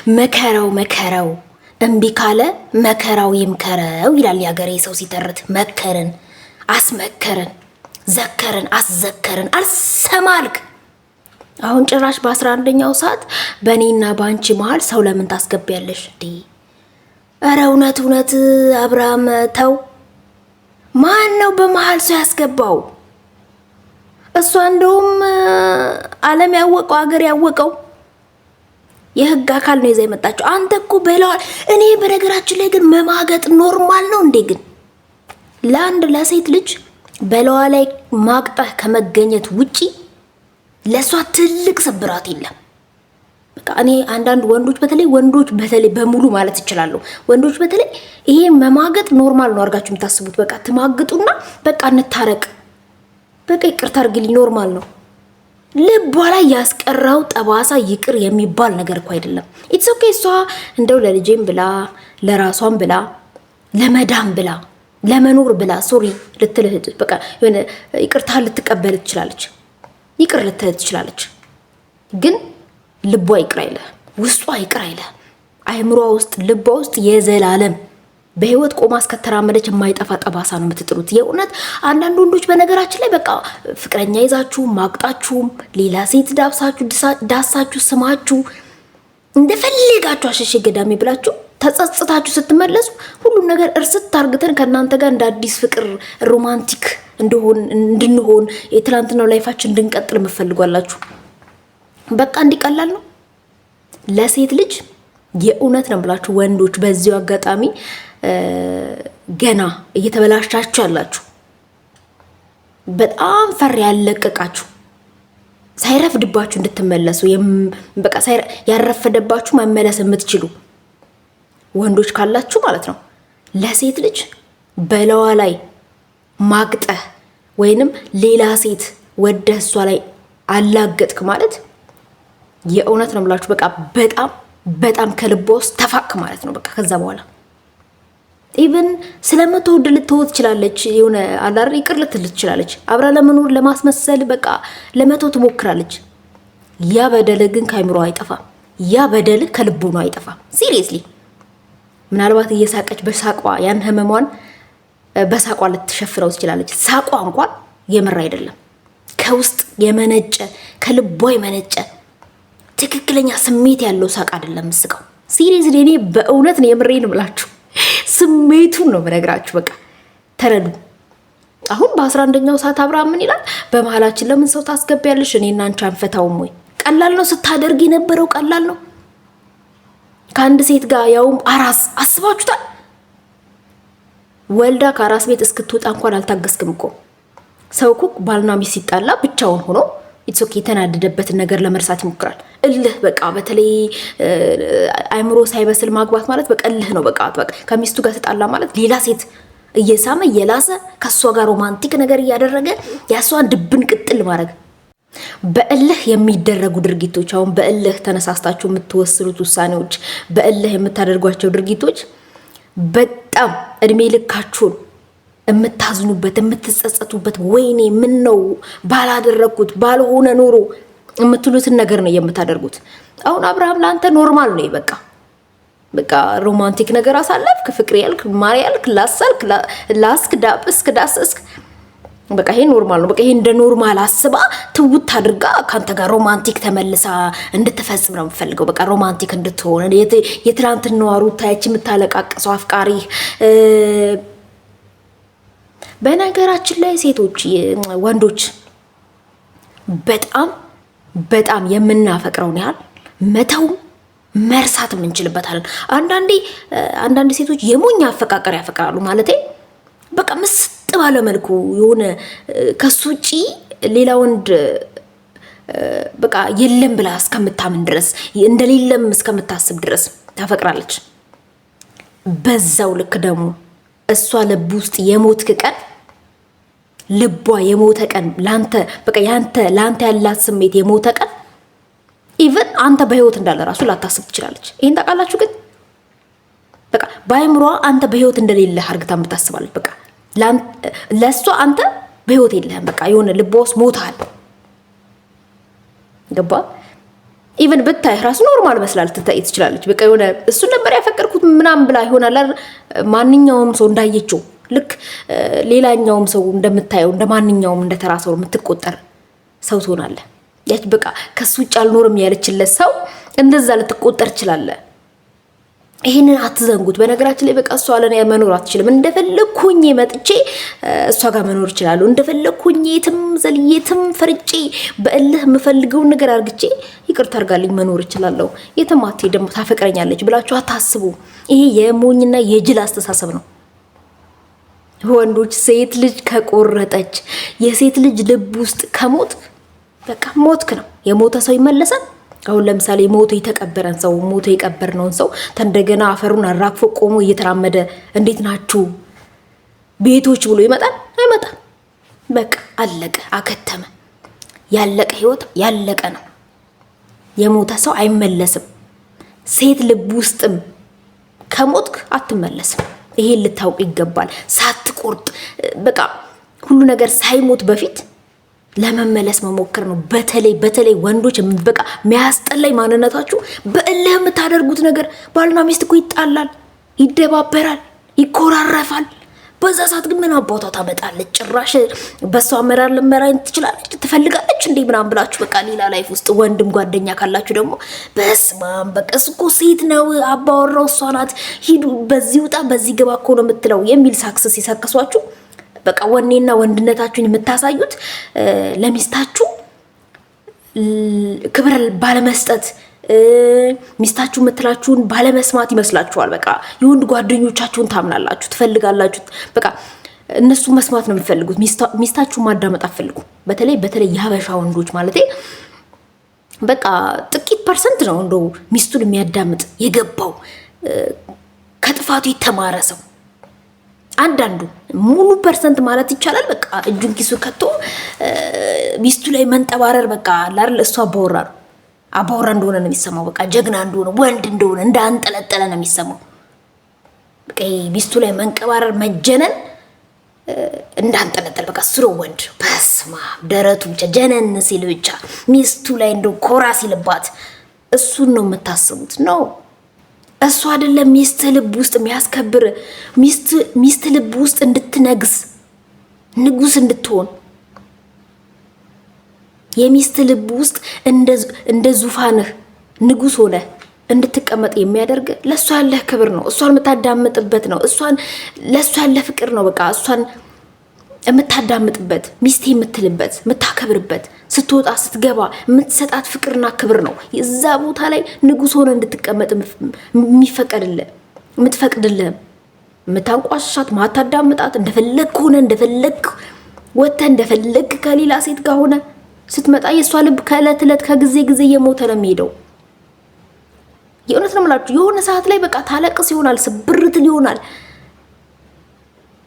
መከራው እምቢ ካለ መከራው ይምከረው ይላል ያገሬ ሰው ሲተርት። መከርን አስመከርን ዘከርን አስዘከርን አልሰማልክ። አሁን ጭራሽ በ11ኛው ሰዓት በእኔና በአንቺ መሀል ሰው ለምን ታስገቢያለሽ እንዴ? ኧረ እውነት አብርሃም ተው። ማን ነው በመሀል ሰው ያስገባው? እሷ እንደውም ዓለም ያወቀው አገር ያወቀው የህግ አካል ነው ይዛ የመጣችው። አንተ እኮ በለዋል። እኔ በነገራችን ላይ ግን መማገጥ ኖርማል ነው እንዴ? ግን ለአንድ ለሴት ልጅ በለዋ ላይ ማቅጠህ ከመገኘት ውጪ ለሷ ትልቅ ስብራት የለም። በቃ እኔ አንዳንድ ወንዶች በተለይ በሙሉ ማለት እችላለሁ። ወንዶች በተለይ ይሄ መማገጥ ኖርማል ነው አድርጋችሁ የምታስቡት። በቃ ትማግጡና በቃ እንታረቅ፣ በቃ ይቅርታ አድርግልኝ ኖርማል ነው። ልቧ ላይ ያስቀራው ጠባሳ ይቅር የሚባል ነገር እኮ አይደለም። ኢትስ ኦኬ። እሷ እንደው ለልጄም ብላ ለራሷም ብላ ለመዳም ብላ ለመኖር ብላ ሶሪ ልትልህ በቃ የሆነ ይቅርታ ልትቀበል ትችላለች፣ ይቅር ልትልህ ትችላለች። ግን ልቧ ይቅር አይለ፣ ውስጧ ይቅር አይለ። አይምሯ ውስጥ ልቧ ውስጥ የዘላለም በህይወት ቆማ እስከተራመደች የማይጠፋ ጠባሳ ነው የምትጥሩት። የእውነት አንዳንድ ወንዶች በነገራችን ላይ በቃ ፍቅረኛ ይዛችሁ ማቅጣችሁም ሌላ ሴት ዳሳችሁ ስማችሁ እንደፈለጋችሁ አሸሼ ገዳሜ ብላችሁ ተጸጽታችሁ ስትመለሱ ሁሉም ነገር እርስት አርግተን ከእናንተ ጋር እንደ አዲስ ፍቅር ሮማንቲክ እንድንሆን የትላንትናው ላይፋችን እንድንቀጥል የምትፈልጓላችሁ። በቃ እንዲቀላል ነው ለሴት ልጅ። የእውነት ነው ብላችሁ ወንዶች በዚሁ አጋጣሚ ገና እየተበላሻችሁ ያላችሁ በጣም ፈር ያለቀቃችሁ ሳይረፍድባችሁ እንድትመለሱ በቃ ያረፈደባችሁ መመለስ የምትችሉ ወንዶች ካላችሁ ማለት ነው ለሴት ልጅ በለዋ ላይ ማግጠህ ወይንም ሌላ ሴት ወደ እሷ ላይ አላገጥክ ማለት የእውነት ነው ብላችሁ በቃ በጣም ከልቧ ውስጥ ተፋቅ ማለት ነው። በቃ ከዛ በኋላ ኢቭን ስለምትወድ ልትወት ትችላለች፣ የሆነ አላር ይቅር ልትል ትችላለች፣ አብራ ለመኖር ለማስመሰል በቃ ለመተው ትሞክራለች። ያ በደል ግን ከአይምሮ አይጠፋም፣ ያ በደል ከልቡ ነው አይጠፋም። ሲሪየስሊ ምናልባት እየሳቀች በሳቋ ያን ህመሟን በሳቋ ልትሸፍረው ትችላለች። ሳቋ እንኳን የምር አይደለም፣ ከውስጥ የመነጨ ከልቧ የመነጨ ትክክለኛ ስሜት ያለው ሳቅ አይደለም ምስቀው። ሲሪየስሊ እኔ በእውነት ነው የምሬን ብላችሁ ስሜቱን ነው በነግራችሁ። በቃ ተረዱ። አሁን በ11ኛው ሰዓት አብርሃም ምን ይላል? በመሀላችን ለምን ሰው ታስገቢያለሽ? እኔና አንቺ አንፈታውም ወይ? ቀላል ነው ስታደርግ የነበረው ቀላል ነው። ከአንድ ሴት ጋር ያውም አራስ አስባችሁታል? ወልዳ ከአራስ ቤት እስክትወጣ እንኳን አልታገስክም እኮ። ሰው እኮ ባልና ሚስት ሲጣላ ብቻውን ሆኖ ኢትስ ኦኬ የተናደደበትን ነገር ለመርሳት ይሞክራል። እልህ በቃ በተለይ አይምሮ ሳይበስል ማግባት ማለት በቃ እልህ ነው። በቃ ከሚስቱ ጋር ተጣላ ማለት ሌላ ሴት እየሳመ እየላሰ ከሷ ጋር ሮማንቲክ ነገር እያደረገ ያሷን ድብን ቅጥል ማድረግ። በእልህ የሚደረጉ ድርጊቶች፣ አሁን በእልህ ተነሳስታችሁ የምትወስኑት ውሳኔዎች፣ በእልህ የምታደርጓቸው ድርጊቶች በጣም እድሜ ልካችሁን የምታዝኑበት የምትጸጸቱበት፣ ወይኔ ምን ነው ባላደረኩት ባልሆነ ኖሮ የምትሉትን ነገር ነው የምታደርጉት። አሁን አብርሃም ለአንተ ኖርማል ነው። በቃ ሮማንቲክ ነገር አሳለፍክ፣ ፍቅር ያልክ፣ ማር ያልክ፣ ላሳልክ፣ ላስክ፣ ዳብስክ፣ ዳስስክ፣ በቃ ይሄ ኖርማል ነው። በቃ ይሄ እንደ ኖርማል አስባ ትውት አድርጋ ካንተ ጋር ሮማንቲክ ተመልሳ እንድትፈጽም ነው የምፈልገው። በቃ ሮማንቲክ እንድትሆን የትላንትናዋ ሩታይች የምታለቃቅሰው አፍቃሪ። በነገራችን ላይ ሴቶች ወንዶች በጣም የምናፈቅረውን ያህል መተው መርሳት እንችልበታለን። አንዳንድ ሴቶች የሞኝ አፈቃቀር ያፈቅራሉ ማለት በቃ ምስጥ ባለ መልኩ የሆነ ከሱ ውጪ ሌላ ወንድ በቃ የለም ብላ እስከምታምን ድረስ እንደሌለም እስከምታስብ ድረስ ታፈቅራለች። በዛው ልክ ደግሞ እሷ ልብ ውስጥ የሞትክ ቀን ልቧ የሞተ ቀን ላንተ በቃ ላንተ ያላት ስሜት የሞተ ቀን ኢቭን አንተ በህይወት እንዳለ ራሱ ላታስብ ትችላለች። ይሄን ታውቃላችሁ። ግን በቃ ባይምሯ አንተ በህይወት እንደሌለ አርግታ የምታስባለች። በቃ ለሷ አንተ በህይወት የለህም። በቃ የሆነ ልቧ ውስጥ ሞታል። ገባ? ኢቭን ብታይ ራሱ ኖርማል መስላል ትታይ ትችላለች። በቃ የሆነ እሱን ነበር ያፈቀርኩት ምናምን ብላ ይሆናል ማንኛውም ሰው እንዳየችው ልክ ሌላኛውም ሰው እንደምታየው እንደማንኛውም እንደተራ ሰው የምትቆጠር ሰው ትሆናለህ። ያች በቃ ከሱ ውጭ አልኖርም ያለችለት ሰው እንደዛ ልትቆጠር ይችላል። ይሄንን አትዘንጉት። በነገራችን ላይ በቃ እሷ ለኔ መኖር አትችልም። እንደፈለኩኝ መጥቼ እሷ ጋር መኖር ይችላል። እንደፈለኩኝ የትም ዘልየትም ፈርጬ በእልህ የምፈልገውን ነገር አርግቼ ይቅርታ አርጋልኝ መኖር ይችላል። የትም አትሄድም ታፈቅረኛለች ብላችሁ አታስቡ። ይሄ የሞኝና የጅል አስተሳሰብ ነው። ወንዶች ሴት ልጅ ከቆረጠች የሴት ልጅ ልብ ውስጥ ከሞት በቃ ሞትክ ነው። የሞተ ሰው ይመለሳል? አሁን ለምሳሌ ሞቶ የተቀበረን ሰው ሞቶ የቀበርነውን ሰው ተንደገና አፈሩን አራግፎ ቆሞ እየተራመደ እንዴት ናችሁ ቤቶች ብሎ ይመጣል? አይመጣም። በቃ አለቀ፣ አከተመ። ያለቀ ህይወት ያለቀ ነው። የሞተ ሰው አይመለስም። ሴት ልብ ውስጥም ከሞትክ አትመለስም። ይሄን ልታውቅ ይገባል። ሳትቆርጥ በቃ ሁሉ ነገር ሳይሞት በፊት ለመመለስ መሞከር ነው። በተለይ ወንዶች በቃ የሚያስጠላኝ ማንነታችሁ በእልህ የምታደርጉት ነገር። ባልና ሚስት እኮ ይጣላል፣ ይደባበራል፣ ይኮራረፋል። በዛ ሰዓት ግን ምን አባቷ ታመጣለች? ጭራሽ በሷ አመራር ልመራኝ ትችላለች ትፈልጋለች እንዴ ምናምን ብላችሁ በቃ ሌላ ላይፍ ውስጥ ወንድም ጓደኛ ካላችሁ ደግሞ በስማም በቃ እኮ ሴት ነው አባወራው እሷ ናት፣ ሂዱ በዚህ ውጣ በዚህ ገባ እኮ ነው የምትለው የሚል ሳክሰስ ሲሰክሷችሁ በቃ ወኔና ወንድነታችሁን የምታሳዩት ለሚስታችሁ ክብር ባለመስጠት ሚስታችሁ የምትላችሁን ባለመስማት ይመስላችኋል። በቃ የወንድ ጓደኞቻችሁን ታምናላችሁ፣ ትፈልጋላችሁ። በቃ እነሱ መስማት ነው የሚፈልጉት፣ ሚስታችሁ ማዳመጥ አትፈልጉ። በተለይ የሀበሻ ወንዶች ማለቴ በቃ ጥቂት ፐርሰንት ነው እንደው ሚስቱን የሚያዳምጥ የገባው ከጥፋቱ የተማረ ሰው። አንዳንዱ ሙሉ ፐርሰንት ማለት ይቻላል በቃ እጁን ኪሱ ከቶ ሚስቱ ላይ መንጠባረር በቃ አይደል እሱ አባወራ እንደሆነ ነው የሚሰማው። በቃ ጀግና እንደሆነ ወንድ እንደሆነ እንዳንጠለጠለ ነው የሚሰማው። በቃ ሚስቱ ላይ መንቀባረር መጀነን እንዳንጠለጠለ በቃ ስሮ ወንድ በስማ ደረቱ ብቻ ጀነን ሲል ብቻ ሚስቱ ላይ እንደው ኮራ ሲልባት እሱን ነው የምታስቡት ነው። እሱ አይደለም ሚስት ልብ ውስጥ የሚያስከብር ሚስት ልብ ውስጥ እንድትነግስ ንጉስ እንድትሆን የሚስት ልብ ውስጥ እንደ ዙፋንህ ንጉስ ሆነ እንድትቀመጥ የሚያደርግ ለሷ ያለ ክብር ነው። እሷን የምታዳምጥበት ነው። ለሷ ያለ ፍቅር ነው። በቃ እሷን የምታዳምጥበት ሚስቴ የምትልበት የምታከብርበት ስትወጣ ስትገባ የምትሰጣት ፍቅርና ክብር ነው። የዛ ቦታ ላይ ንጉስ ሆነ እንድትቀመጥ የምትፈቅድልህ የምታንቋሻት ማታዳምጣት እንደፈለግ ሆነ እንደፈለግ ወጥተ እንደፈለግ ከሌላ ሴት ጋር ሆነ ስትመጣ የሷ ልብ ከእለት እለት ከጊዜ ጊዜ እየሞተ ነው የሚሄደው። የእውነት ነው የምላችሁ። የሆነ ሰዓት ላይ በቃ ታለቅስ ይሆናል፣ ስብርት ይሆናል።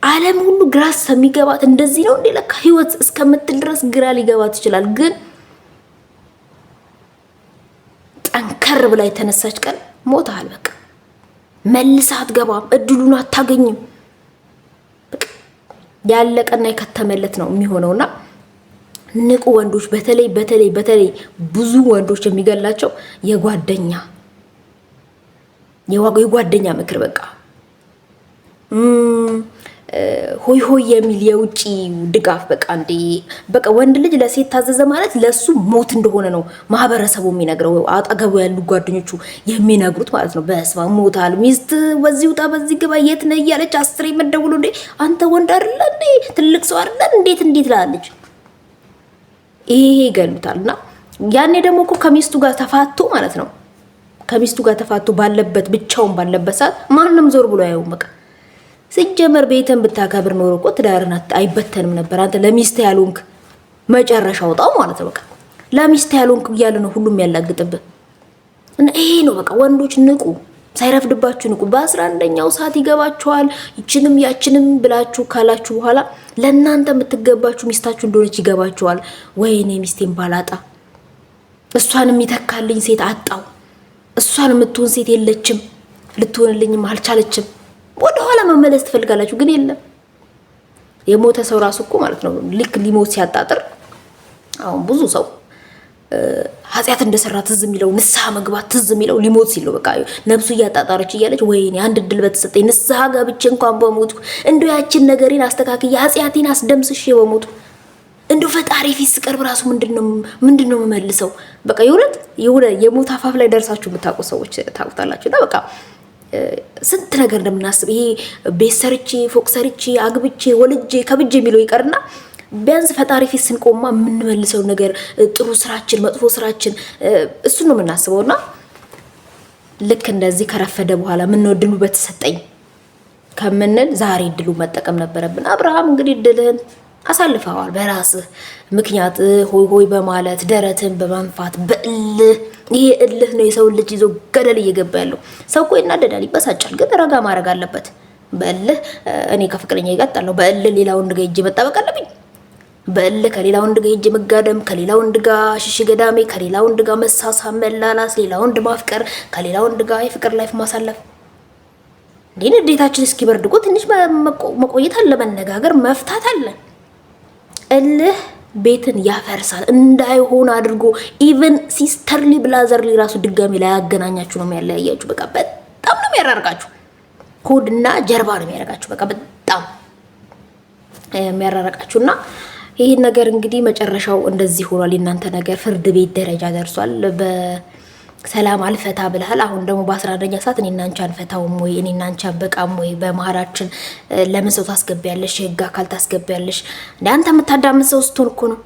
ዓለም ሁሉ ግራ እስከሚገባት እንደዚህ ነው እንዴ ለካ ህይወት እስከምትል ድረስ ግራ ሊገባት ይችላል። ግን ጠንከር ብላ የተነሳች ቀን ሞታል። በቃ መልሳ አትገባም፣ እድሉን አታገኝም። በቃ ያለቀና የከተመለት ነው የሚሆነውና ንቁ ወንዶች በተለይ ብዙ ወንዶች የሚገላቸው የጓደኛ ምክር በቃ ሆይ ሆይ የሚል የውጪ ድጋፍ በቃ ወንድ ልጅ ለሴት ታዘዘ ማለት ለሱ ሞት እንደሆነ ነው ማህበረሰቡ የሚነግረው፣ አጠገቡ ያሉ ጓደኞቹ የሚነግሩት ማለት ነው። በስማ ሞታል፣ ሚስት በዚህ ውጣ በዚህ ግባ የት ነህ እያለች አስሬ መደውሉ እንዴ አንተ ወንድ አይደለ እንዴ ትልቅ ሰው አይደለ እንዴት ላለች ይሄ ይገሉታልና ያኔ ደግሞ እኮ ከሚስቱ ጋር ተፋቱ ማለት ነው። ከሚስቱ ጋር ተፋቱ ባለበት ብቻውን ባለበት ሰዓት ማንንም ዞር ብሎ ያየው። በቃ ሲጀመር ቤተን ብታከብር ኖሮ እኮ ትዳርን አይበተንም ነበር። አንተ ለሚስት ያሉንክ መጨረሻ ወጣው ማለት ነው። በቃ ለሚስት ያሉንክ እያለ ነው ሁሉም ያላግጥብህ። እና ይሄ ነው በቃ ወንዶች ንቁ፣ ሳይረፍድባችሁ ንቁ። በ11ኛው ሰዓት ይገባችኋል። ይችንም ያችንም ብላችሁ ካላችሁ በኋላ ለእናንተ የምትገባችሁ ሚስታችሁ እንደሆነች ይገባችኋል። ወይኔ ሚስቴን ባላጣ እሷን የሚተካልኝ ሴት አጣው፣ እሷን የምትሆን ሴት የለችም፣ ልትሆንልኝም አልቻለችም። ወደኋላ መመለስ ትፈልጋላችሁ፣ ግን የለም። የሞተ ሰው ራሱ እኮ ማለት ነው ልክ ሊሞት ሲያጣጥር አሁን ብዙ ሰው ኃጢአት እንደሰራ ትዝ የሚለው ንስሐ መግባት ትዝ የሚለው ሊሞት ሲል ነው። በቃ ነፍሱ እያጣጣረች እያለች ወይኔ አንድ እድል በተሰጠኝ ንስሐ ገብቼ እንኳን በሞቱ እንደው ያችን ነገሬን አስተካክዬ ኃጢአቴን አስደምስሼ በሞቱ እንደው ፈጣሪ ፊት ስቀርብ ራሱ ምንድነው የምመልሰው? በቃ የሆነ የሞት አፋፍ ላይ ደርሳችሁ የምታውቁ ሰዎች ታውቁታላችሁ። እና በቃ ስንት ነገር እንደምናስብ ይሄ ቤት ሰርቼ ፎቅ ሰርቼ አግብቼ ወልጄ ከብጄ የሚለው ይቀርና ቢያንስ ፈጣሪ ፊት ስንቆማ የምንመልሰው ነገር ጥሩ ስራችን መጥፎ ስራችን እሱን ነው የምናስበውና ልክ እንደዚህ ከረፈደ በኋላ ምን እድሉ በተሰጠኝ ከምንል ዛሬ እድሉ መጠቀም ነበረብን። አብርሃም እንግዲህ እድልህን አሳልፈዋል። በራስህ ምክንያት ሆይ ሆይ በማለት ደረትን በመንፋት በእልህ ይሄ እልህ ነው የሰው ልጅ ይዞ ገደል እየገባ ያለው። ሰው እኮ ይናደዳል፣ ይበሳጫል፣ ግን ረጋ ማድረግ አለበት። በእልህ እኔ ከፍቅረኛ ይጋጣለሁ፣ በእልህ ሌላ ወንድ ጋር ሂጅ መጣበቅ አለብኝ፣ በእልህ ከሌላ ወንድ ጋር ሂጅ መጋደም፣ ከሌላ ወንድ ጋር ሽሽ ገዳሜ፣ ከሌላ ወንድ ጋር መሳሳም፣ መላላስ፣ ሌላ ወንድ ማፍቀር፣ ከሌላ ወንድ ጋር የፍቅር ላይፍ ማሳለፍ። እንዴ ንዴታችን እስኪበርድ እኮ ትንሽ መቆየት አለ፣ መነጋገር መፍታት አለ። እልህ ቤትን ያፈርሳል። እንዳይሆን አድርጎ ኢቭን ሲስተርሊ ብላዘርሊ ራሱ ድጋሚ ላይ ያገናኛችሁ ነው የሚያለያያችሁ። በቃ በጣም ነው የሚያራርቃችሁ። ሆድና ጀርባ ነው የሚያረጋችሁ። በቃ በጣም የሚያራርቃችሁና ይህን ነገር እንግዲህ መጨረሻው እንደዚህ ሆኗል። የእናንተ ነገር ፍርድ ቤት ደረጃ ደርሷል። በሰላም አልፈታ ብለሃል። አሁን ደግሞ በ11ኛ ሰዓት እኔና አንቺ አንፈታውም ወይ እኔና አንቺ አንበቃም ወይ በመሀላችን ለምን ሰው ታስገቢያለሽ? የህግ አካል ታስገቢያለሽ? እንደ አንተ የምታዳምጥ ሰው ስትሆን እኮ ነው።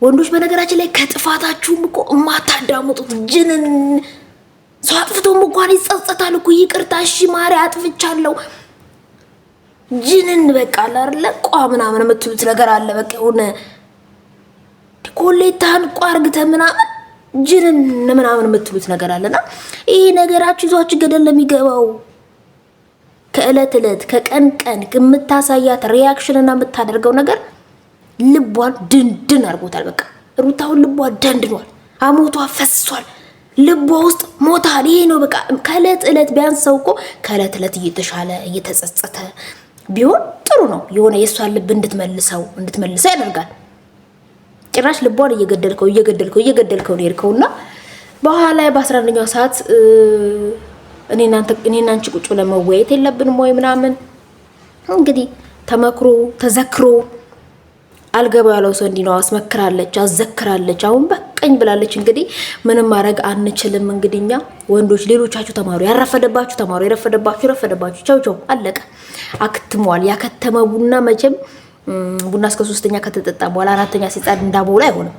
ወንዶች በነገራችን ላይ ከጥፋታችሁም እኮ የማታዳምጡት ጅንን ሰው አጥፍቶም እንኳን ይጸጸታል እኮ ይቅርታ እሺ ማሪ አጥፍቻለሁ ጅንን በቃ አይደለ ቋ ምናምን የምትሉት ነገር አለ። በቃ የሆነ ኮሌታን ቋርግተ ምናምን ጅንን ምናምን የምትሉት ነገር አለና ይሄ ነገራችሁ ይዟችሁ ገደል ለሚገባው ከእለት እለት ከቀን ቀን የምታሳያት ሪያክሽንና የምታደርገው ነገር ልቧን ድንድን አድርጎታል። በቃ ሩታውን ልቧ ደንድኗል፣ አሞቷ ፈሷል፣ ልቧ ውስጥ ሞታል። ይሄ ነው በቃ ከእለት እለት ቢያንስ ሰው እኮ ከእለት እለት እየተሻለ እየተጸጸተ ቢሆን ጥሩ ነው። የሆነ የሷን ልብ እንድትመልሰው ያደርጋል። ጭራሽ ልቧን እየገደልከው ነው የሄድከውና በኋላ ላይ በ11ኛው ሰዓት እኔና አንቺ ቁጭ ብለን መወያየት የለብንም ወይ ምናምን እንግዲህ ተመክሮ ተዘክሮ አልገባ ያለው ሰው እንዲህ ነው። አስመክራለች፣ አዘክራለች፣ አሁን በቀኝ ብላለች። እንግዲህ ምንም ማድረግ አንችልም። እንግዲህ እኛ ወንዶች ሌሎቻችሁ ተማሩ፣ ያረፈደባችሁ ተማሩ፣ የረፈደባችሁ ቻው አለቀ፣ አክትሟል። ያከተመ ቡና መቼም ቡና እስከ 3ኛ ከተጠጣ በኋላ 4ኛ ሲጻድ እንዳቦላ አይሆንም።